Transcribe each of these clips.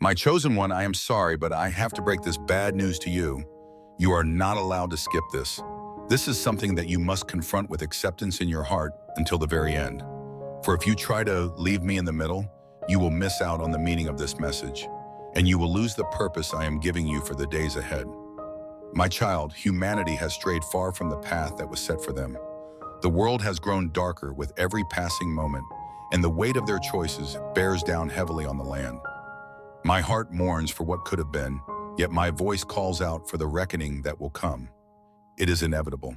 My chosen one, I am sorry, but I have to break this bad news to you. You are not allowed to skip this. This is something that you must confront with acceptance in your heart until the very end. For if you try to leave me in the middle, you will miss out on the meaning of this message, and you will lose the purpose I am giving you for the days ahead. My child, humanity has strayed far from the path that was set for them. The world has grown darker with every passing moment, and the weight of their choices bears down heavily on the land. My heart mourns for what could have been, yet my voice calls out for the reckoning that will come. It is inevitable.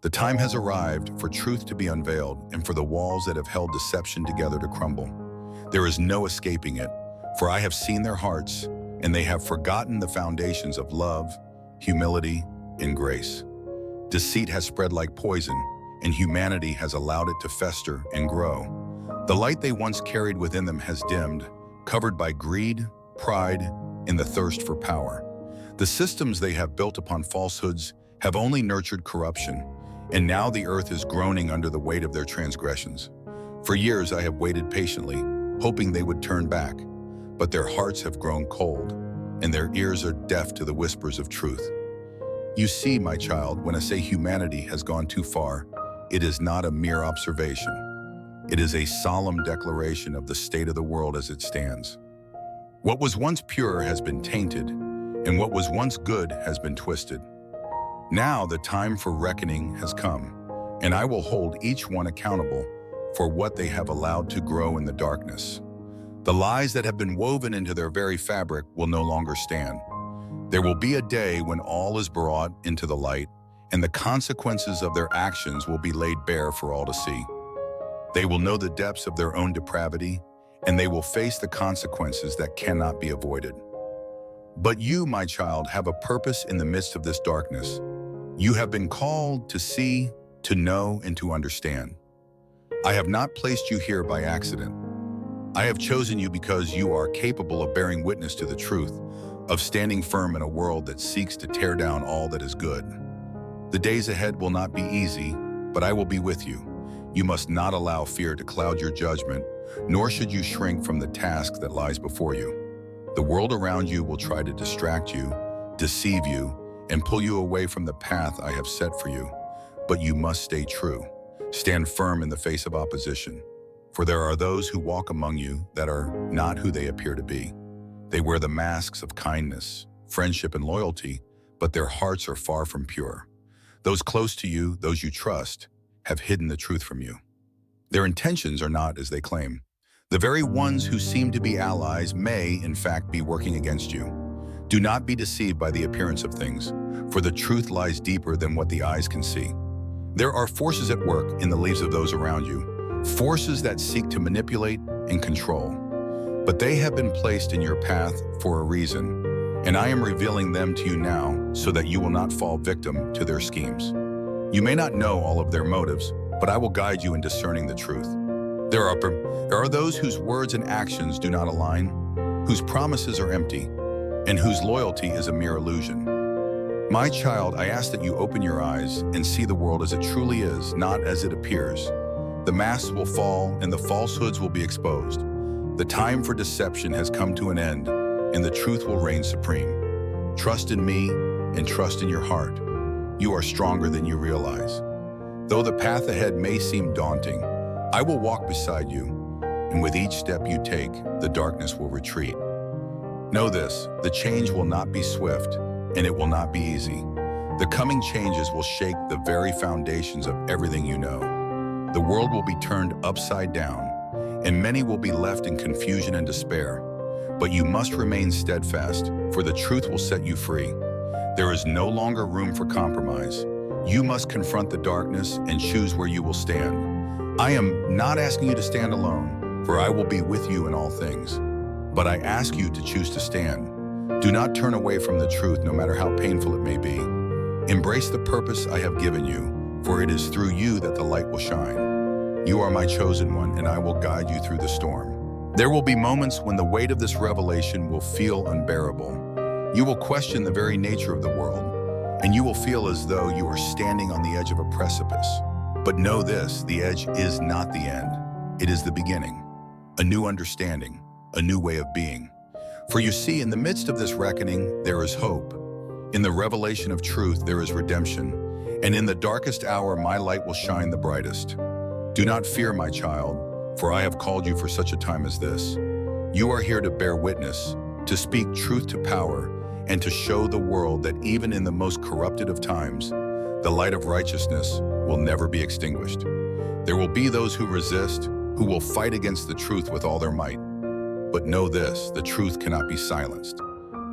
The time has arrived for truth to be unveiled and for the walls that have held deception together to crumble. There is no escaping it, for I have seen their hearts, and they have forgotten the foundations of love, humility, and grace. Deceit has spread like poison, and humanity has allowed it to fester and grow. The light they once carried within them has dimmed, covered by greed, pride, and the thirst for power. The systems they have built upon falsehoods have only nurtured corruption, and now the earth is groaning under the weight of their transgressions. For years I have waited patiently, hoping they would turn back, but their hearts have grown cold, and their ears are deaf to the whispers of truth. You see, my child, when I say humanity has gone too far, it is not a mere observation. It is a solemn declaration of the state of the world as it stands. What was once pure has been tainted, and what was once good has been twisted. Now the time for reckoning has come, and I will hold each one accountable for what they have allowed to grow in the darkness. The lies that have been woven into their very fabric will no longer stand. There will be a day when all is brought into the light, and the consequences of their actions will be laid bare for all to see. They will know the depths of their own depravity, and they will face the consequences that cannot be avoided. But you, my child, have a purpose in the midst of this darkness. You have been called to see, to know, and to understand. I have not placed you here by accident. I have chosen you because you are capable of bearing witness to the truth, of standing firm in a world that seeks to tear down all that is good. The days ahead will not be easy, but I will be with you. You must not allow fear to cloud your judgment, nor should you shrink from the task that lies before you. The world around you will try to distract you, deceive you, and pull you away from the path I have set for you. But you must stay true. Stand firm in the face of opposition. For there are those who walk among you that are not who they appear to be. They wear the masks of kindness, friendship, and loyalty, but their hearts are far from pure. Those close to you, those you trust, have hidden the truth from you. Their intentions are not as they claim. The very ones who seem to be allies may, in fact, be working against you. Do not be deceived by the appearance of things, for the truth lies deeper than what the eyes can see. There are forces at work in the lives of those around you, forces that seek to manipulate and control. But they have been placed in your path for a reason, and I am revealing them to you now so that you will not fall victim to their schemes. You may not know all of their motives, but I will guide you in discerning the truth. There are those whose words and actions do not align, whose promises are empty, and whose loyalty is a mere illusion. My child, I ask that you open your eyes and see the world as it truly is, not as it appears. The masks will fall and the falsehoods will be exposed. The time for deception has come to an end, and the truth will reign supreme. Trust in me and trust in your heart. You are stronger than you realize. Though the path ahead may seem daunting, I will walk beside you, and with each step you take, the darkness will retreat. Know this, the change will not be swift, and it will not be easy. The coming changes will shake the very foundations of everything you know. The world will be turned upside down, and many will be left in confusion and despair. But you must remain steadfast, for the truth will set you free. There is no longer room for compromise. You must confront the darkness and choose where you will stand. I am not asking you to stand alone, for I will be with you in all things. But I ask you to choose to stand. Do not turn away from the truth, no matter how painful it may be. Embrace the purpose I have given you, for it is through you that the light will shine. You are my chosen one, and I will guide you through the storm. There will be moments when the weight of this revelation will feel unbearable. You will question the very nature of the world, and you will feel as though you are standing on the edge of a precipice. But know this, the edge is not the end. It is the beginning, a new understanding, a new way of being. For you see, in the midst of this reckoning, there is hope. In the revelation of truth, there is redemption. And in the darkest hour, my light will shine the brightest. Do not fear, my child, for I have called you for such a time as this. You are here to bear witness, to speak truth to power, and to show the world that even in the most corrupted of times, the light of righteousness will never be extinguished. There will be those who resist, who will fight against the truth with all their might. But know this, the truth cannot be silenced.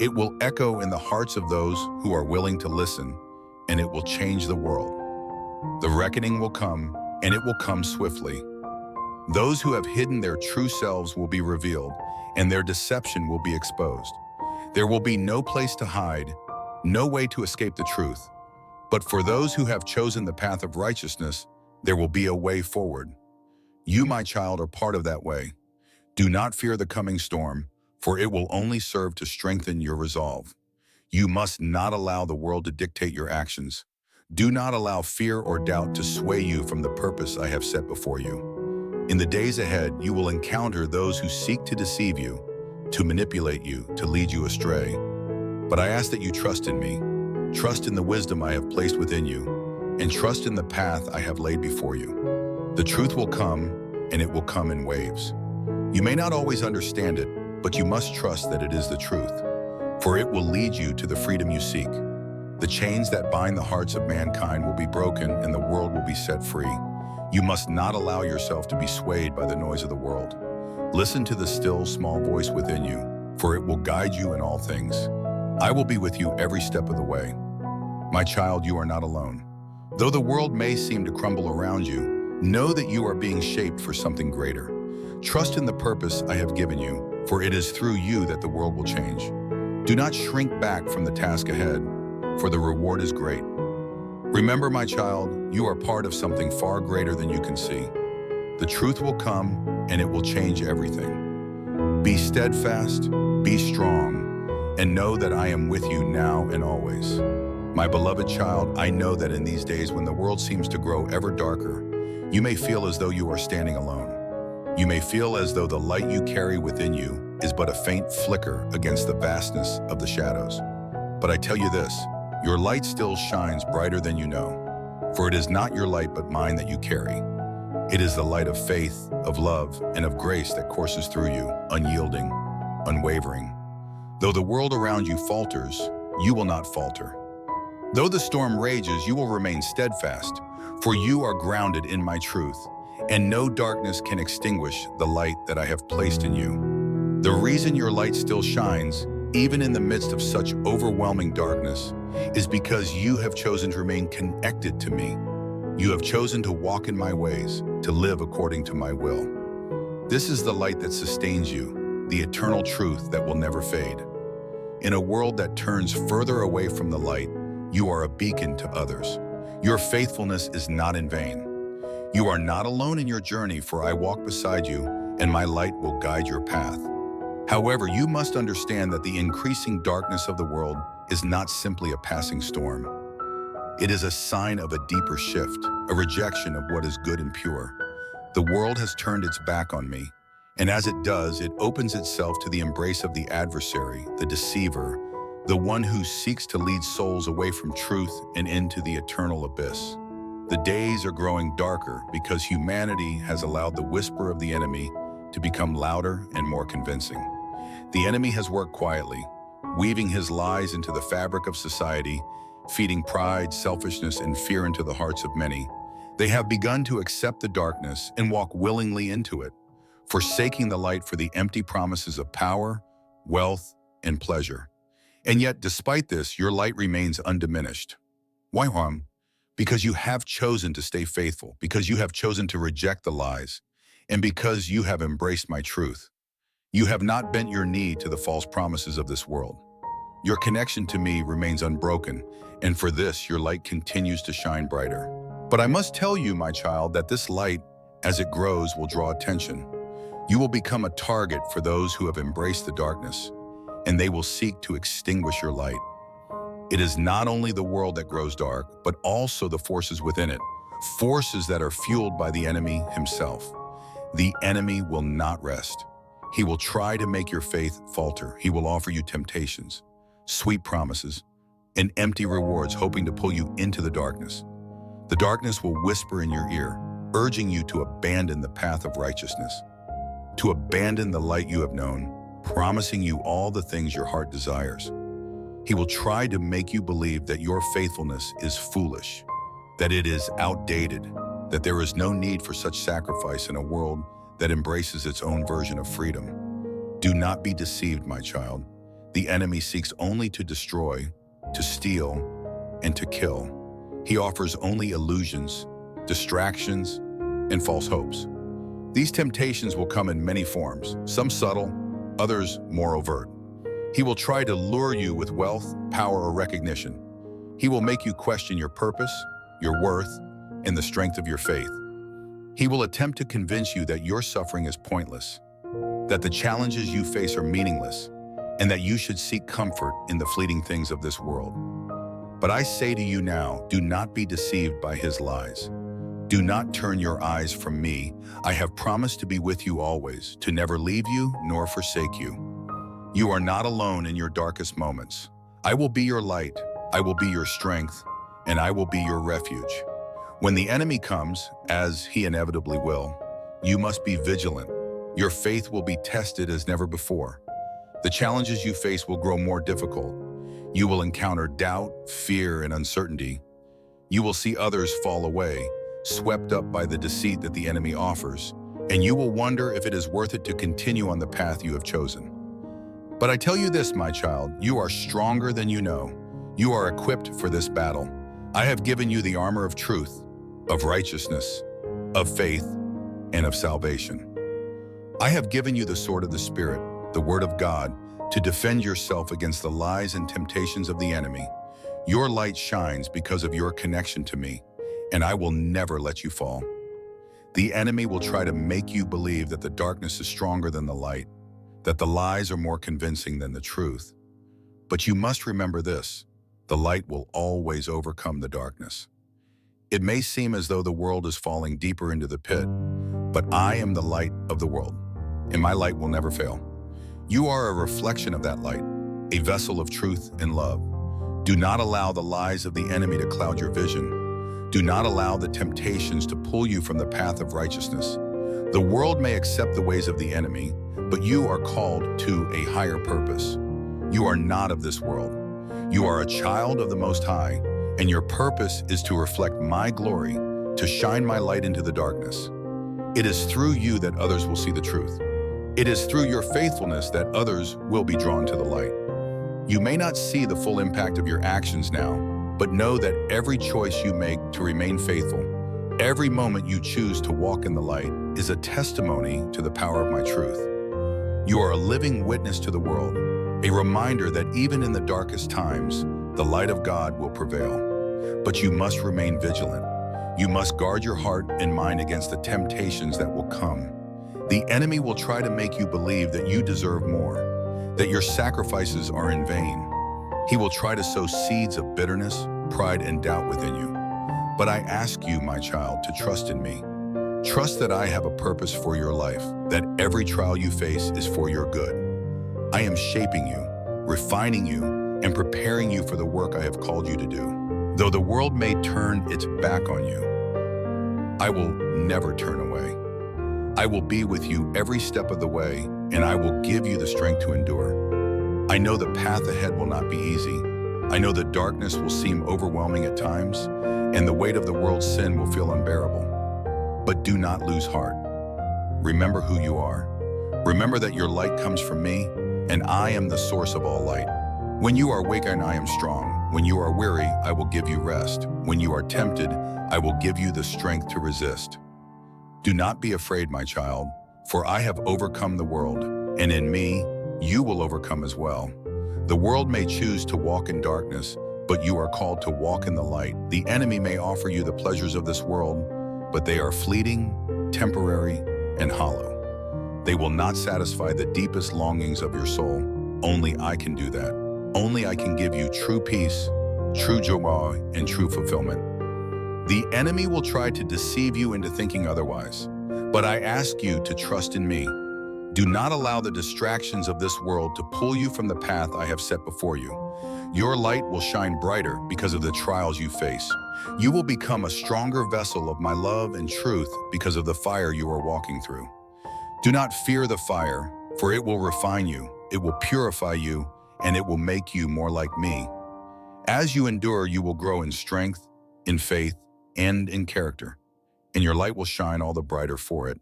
It will echo in the hearts of those who are willing to listen, and it will change the world. The reckoning will come, and it will come swiftly. Those who have hidden their true selves will be revealed, and their deception will be exposed. There will be no place to hide, no way to escape the truth. But for those who have chosen the path of righteousness, there will be a way forward. You, my child, are part of that way. Do not fear the coming storm, for it will only serve to strengthen your resolve. You must not allow the world to dictate your actions. Do not allow fear or doubt to sway you from the purpose I have set before you. In the days ahead, you will encounter those who seek to deceive you, to manipulate you, to lead you astray. But I ask that you trust in me, trust in the wisdom I have placed within you, and trust in the path I have laid before you. The truth will come, and it will come in waves. You may not always understand it, but you must trust that it is the truth, for it will lead you to the freedom you seek. The chains that bind the hearts of mankind will be broken, and the world will be set free. You must not allow yourself to be swayed by the noise of the world. Listen to the still, small voice within you, for it will guide you in all things. I will be with you every step of the way. My child, you are not alone. Though the world may seem to crumble around you, know that you are being shaped for something greater. Trust in the purpose I have given you, for it is through you that the world will change. Do not shrink back from the task ahead, for the reward is great. Remember, my child, you are part of something far greater than you can see. The truth will come, and it will change everything. Be steadfast, be strong, and know that I am with you now and always. My beloved child, I know that in these days when the world seems to grow ever darker, you may feel as though you are standing alone. You may feel as though the light you carry within you is but a faint flicker against the vastness of the shadows. But I tell you this, your light still shines brighter than you know, for it is not your light but mine that you carry. It is the light of faith, of love, and of grace that courses through you, unyielding, unwavering. Though the world around you falters, you will not falter. Though the storm rages, you will remain steadfast, for you are grounded in my truth, and no darkness can extinguish the light that I have placed in you. The reason your light still shines, even in the midst of such overwhelming darkness, is because you have chosen to remain connected to me. You have chosen to walk in my ways, to live according to my will. This is the light that sustains you, the eternal truth that will never fade. In a world that turns further away from the light, you are a beacon to others. Your faithfulness is not in vain. You are not alone in your journey, for I walk beside you, and my light will guide your path. However, you must understand that the increasing darkness of the world is not simply a passing storm. It is a sign of a deeper shift, a rejection of what is good and pure. The world has turned its back on me, and as it does, it opens itself to the embrace of the adversary, the deceiver, the one who seeks to lead souls away from truth and into the eternal abyss. The days are growing darker because humanity has allowed the whisper of the enemy to become louder and more convincing. The enemy has worked quietly, weaving his lies into the fabric of society, feeding pride, selfishness, and fear into the hearts of many. They have begun to accept the darkness and walk willingly into it, forsaking the light for the empty promises of power, wealth, and pleasure. And yet, despite this, your light remains undiminished. Why, Juan? Because you have chosen to stay faithful, because you have chosen to reject the lies, and because you have embraced my truth. You have not bent your knee to the false promises of this world. Your connection to me remains unbroken, and for this, your light continues to shine brighter. But I must tell you, my child, that this light, as it grows, will draw attention. You will become a target for those who have embraced the darkness, and they will seek to extinguish your light. It is not only the world that grows dark, but also the forces within it, forces that are fueled by the enemy himself. The enemy will not rest. He will try to make your faith falter. He will offer you temptations, sweet promises, and empty rewards, hoping to pull you into the darkness. The darkness will whisper in your ear, urging you to abandon the path of righteousness, to abandon the light you have known, promising you all the things your heart desires. He will try to make you believe that your faithfulness is foolish, that it is outdated, that there is no need for such sacrifice in a world that embraces its own version of freedom. Do not be deceived, my child. The enemy seeks only to destroy, to steal, and to kill. He offers only illusions, distractions, and false hopes. These temptations will come in many forms, some subtle, others more overt. He will try to lure you with wealth, power, or recognition. He will make you question your purpose, your worth, and the strength of your faith. He will attempt to convince you that your suffering is pointless, that the challenges you face are meaningless, and that you should seek comfort in the fleeting things of this world. But I say to you now, do not be deceived by his lies. Do not turn your eyes from me. I have promised to be with you always, to never leave you nor forsake you. You are not alone in your darkest moments. I will be your light, I will be your strength, and I will be your refuge. When the enemy comes, as he inevitably will, you must be vigilant. Your faith will be tested as never before. The challenges you face will grow more difficult. You will encounter doubt, fear, and uncertainty. You will see others fall away, swept up by the deceit that the enemy offers, and you will wonder if it is worth it to continue on the path you have chosen. But I tell you this, my child, you are stronger than you know. You are equipped for this battle. I have given you the armor of truth, of righteousness, of faith, and of salvation. I have given you the sword of the Spirit, the Word of God, to defend yourself against the lies and temptations of the enemy. Your light shines because of your connection to me, and I will never let you fall. The enemy will try to make you believe that the darkness is stronger than the light, that the lies are more convincing than the truth. But you must remember this: the light will always overcome the darkness. It may seem as though the world is falling deeper into the pit, but I am the light of the world, and my light will never fail. You are a reflection of that light, a vessel of truth and love. Do not allow the lies of the enemy to cloud your vision. Do not allow the temptations to pull you from the path of righteousness. The world may accept the ways of the enemy, but you are called to a higher purpose. You are not of this world. You are a child of the Most High, and your purpose is to reflect my glory, to shine my light into the darkness. It is through you that others will see the truth. It is through your faithfulness that others will be drawn to the light. You may not see the full impact of your actions now, but know that every choice you make to remain faithful, every moment you choose to walk in the light, is a testimony to the power of my truth. You are a living witness to the world, a reminder that even in the darkest times, the light of God will prevail. But you must remain vigilant. You must guard your heart and mind against the temptations that will come. The enemy will try to make you believe that you deserve more, that your sacrifices are in vain. He will try to sow seeds of bitterness, pride, and doubt within you. But I ask you, my child, to trust in me. Trust that I have a purpose for your life, that every trial you face is for your good. I am shaping you, refining you, and preparing you for the work I have called you to do. Though the world may turn its back on you, I will never turn away. I will be with you every step of the way, and I will give you the strength to endure. I know the path ahead will not be easy. I know the darkness will seem overwhelming at times, and the weight of the world's sin will feel unbearable. But do not lose heart. Remember who you are. Remember that your light comes from me, and I am the source of all light. When you are weak, and I am strong. When you are weary, I will give you rest. When you are tempted, I will give you the strength to resist. Do not be afraid, my child, for I have overcome the world, and in me, you will overcome as well. The world may choose to walk in darkness, but you are called to walk in the light. The enemy may offer you the pleasures of this world, but they are fleeting, temporary, and hollow. They will not satisfy the deepest longings of your soul. Only I can do that. Only I can give you true peace, true joy, and true fulfillment. The enemy will try to deceive you into thinking otherwise, but I ask you to trust in me. Do not allow the distractions of this world to pull you from the path I have set before you. Your light will shine brighter because of the trials you face. You will become a stronger vessel of my love and truth because of the fire you are walking through. Do not fear the fire, for it will refine you, it will purify you, and it will make you more like me. As you endure, you will grow in strength, in faith, and in character, and your light will shine all the brighter for it.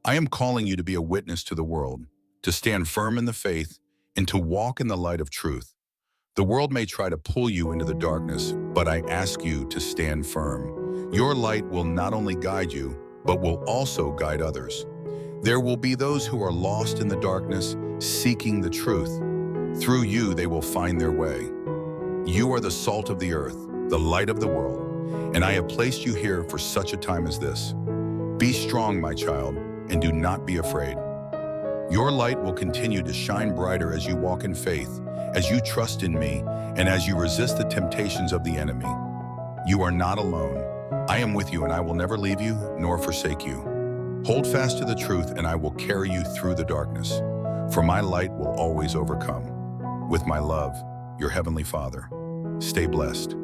I am calling you to be a witness to the world, to stand firm in the faith, and to walk in the light of truth. The world may try to pull you into the darkness, but I ask you to stand firm. Your light will not only guide you, but will also guide others. There will be those who are lost in the darkness, seeking the truth. Through you, they will find their way. You are the salt of the earth, the light of the world, and I have placed you here for such a time as this. Be strong, my child, and do not be afraid. Your light will continue to shine brighter as you walk in faith, as you trust in me, and as you resist the temptations of the enemy. You are not alone. I am with you, and I will never leave you nor forsake you. Hold fast to the truth, and I will carry you through the darkness, for my light will always overcome. With my love, your Heavenly Father. Stay blessed.